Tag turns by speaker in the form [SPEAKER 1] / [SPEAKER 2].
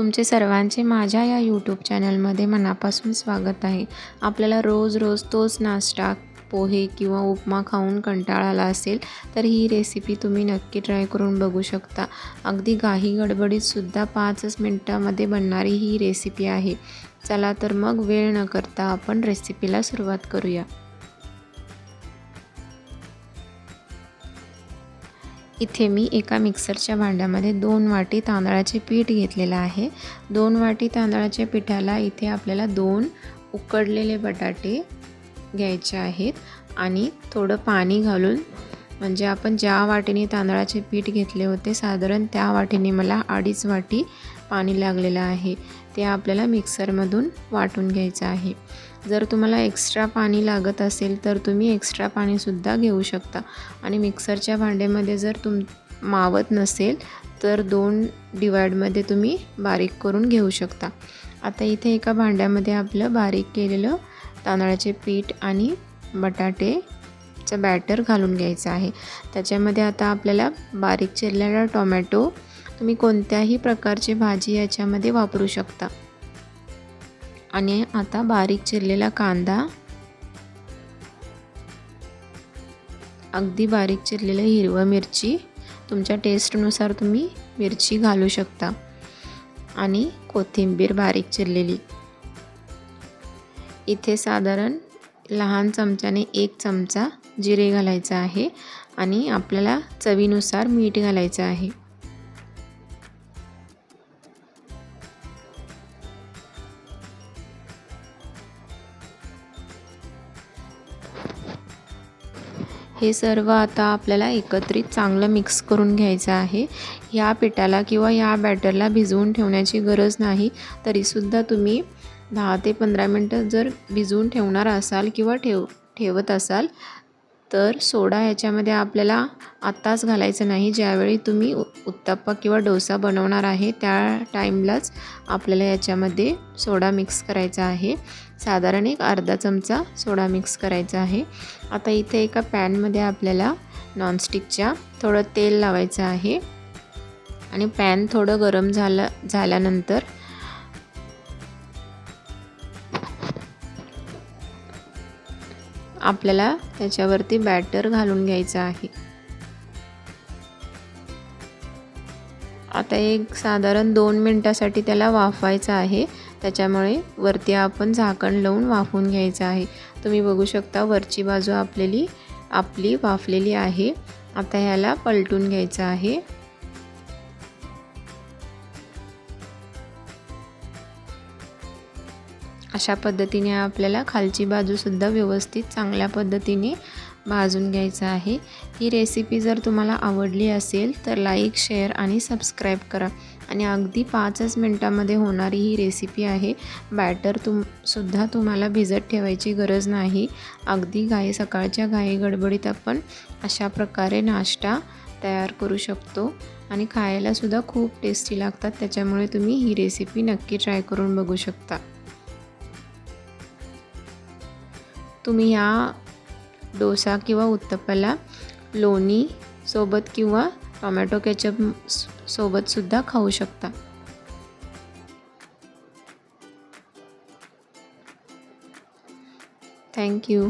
[SPEAKER 1] तुमचे सर्वांचे माझ्या या यूट्यूब चॅनलमध्ये मनापासून स्वागत आहे। आपल्याला रोज तोच नाश्ता पोहे किंवा उपमा खाऊन कंटाळा आला असेल तर ही रेसिपी तुम्ही नक्की ट्राय करून बघू शकता। अगदी घाई गडबडीत सुद्धा 5 मिनिटांमध्ये बनणारी ही रेसिपी आहे। चला तर मग वेळ न करता आपण रेसिपीला सुरुवात करूया। इथे मी एका मिक्सरच्या भांड्यामध्ये 2 वाटी तांदळाचे पीठ घेतलेले आहे। 2 वाटी तांदळाच्या पिठाला इथे आपल्याला 2 उकडलेले बटाटे घ्यायचे आहेत आणि थोडं पाणी घालून, म्हणजे आपण ज्या वाटीने तांदळाचे पीठ घेतले होते साधारण त्या वाटीने मला 2.5 वाटी पाणी लागलेलं आहे। ते आपल्याला मिक्सरमधून वाटून घ्यायचं आहे। जर तुम्हाला एक्स्ट्रा पाणी लागत असेल तर तुम्ही एक्स्ट्रा पाणीसुद्धा घेऊ शकता आणि मिक्सरच्या भांड्यामध्ये जर मावत नसेल तर 2 डिवाइडमध्ये तुम्ही बारीक करून घेऊ शकता। आता इथे एका भांड्यामध्ये आपलं बारीक केलेलं तांदळाचे पीठ आणि बटाटेचं बॅटर घालून घ्यायचं आहे। त्याच्यामध्ये आता आपल्याला बारीक चिरलेला टोमॅटो, तुम्ही कोणत्याही प्रकारची भाजी याच्यामध्ये वापरू शकता, आणि आता बारीक चिरलेला कांदा, अगदी बारीक चिरलेली हिरवी मिरची, तुमच्या टेस्टनुसार तुम्ही मिरची घालू शकता, आणि कोथिंबीर बारीक चिरलेली। इथे साधारण लहान चमच्याने 1 चमचा जिरे घालायचा आहे आणि आपल्याला चवीनुसार मीठ घालायचं आहे। हे सर्व आता आपल्याला एकत्रित चांगलं मिक्स करून घ्यायचं आहे। या पिठाला किंवा या बॅटरला भिजवून ठेवण्याची गरज नाही, तरीसुद्धा तुम्ही 10 ते 15 मिनटं जर भिजवून ठेवणार असाल किंवा ठेवत असाल तर सोडा याच्यामध्ये आपल्याला आत्ताच घालायचं नाही। ज्यावेळी तुम्ही उत्तप्पा किंवा डोसा बनवणार आहे त्या टाईमलाच आपल्याला याच्यामध्ये सोडा मिक्स करायचा आहे। साधारण एक अर्धा चमचा सोडा मिक्स करायचा आहे। आता इथे एका पॅनमध्ये आपल्याला नॉनस्टिकच्या थोडं तेल लावायचं आहे आणि पॅन थोडं गरम झाल्यानंतर आपल्याला त्याच्यावरती बॅटर घालून घ्यायचं आहे। आता एक साधारण 2 मिनिटासाठी त्याला वाफवायचं आहे, त्याच्यामुळे वरती आपण झाकण लावून वाफवून घ्यायचं आहे। तुम्ही बघू शकता वरची बाजू आपली वाफलेली आहे। आता ह्याला पलटून घ्यायचं आहे। अशा पद्धतीने आपल्याला खालची बाजूसुद्धा व्यवस्थित चांगल्या पद्धतीने भाजून घ्यायचं आहे। ही रेसिपी जर तुम्हाला आवडली असेल तर लाईक, शेअर आणि सबस्क्राईब करा। आणि अगदी 5 मिनिटांमध्ये होणारी ही रेसिपी आहे। बॅटर सुद्धा तुम्हाला भिजत ठेवायची गरज नाही। अगदी सकाळच्या घाई गडबडीत आपण अशा प्रकारे नाश्ता तयार करू शकतो आणि खायलासुद्धा खूप टेस्टी लागतात। त्याच्यामुळे तुम्ही ही रेसिपी नक्की ट्राय करून बघू शकता। तुम्ही या डोसा किंवा उत्तप्पाला लोणी सोबत किंवा टोमॅटो केचप सोबत सुद्धा खाऊ शकता। Thank you.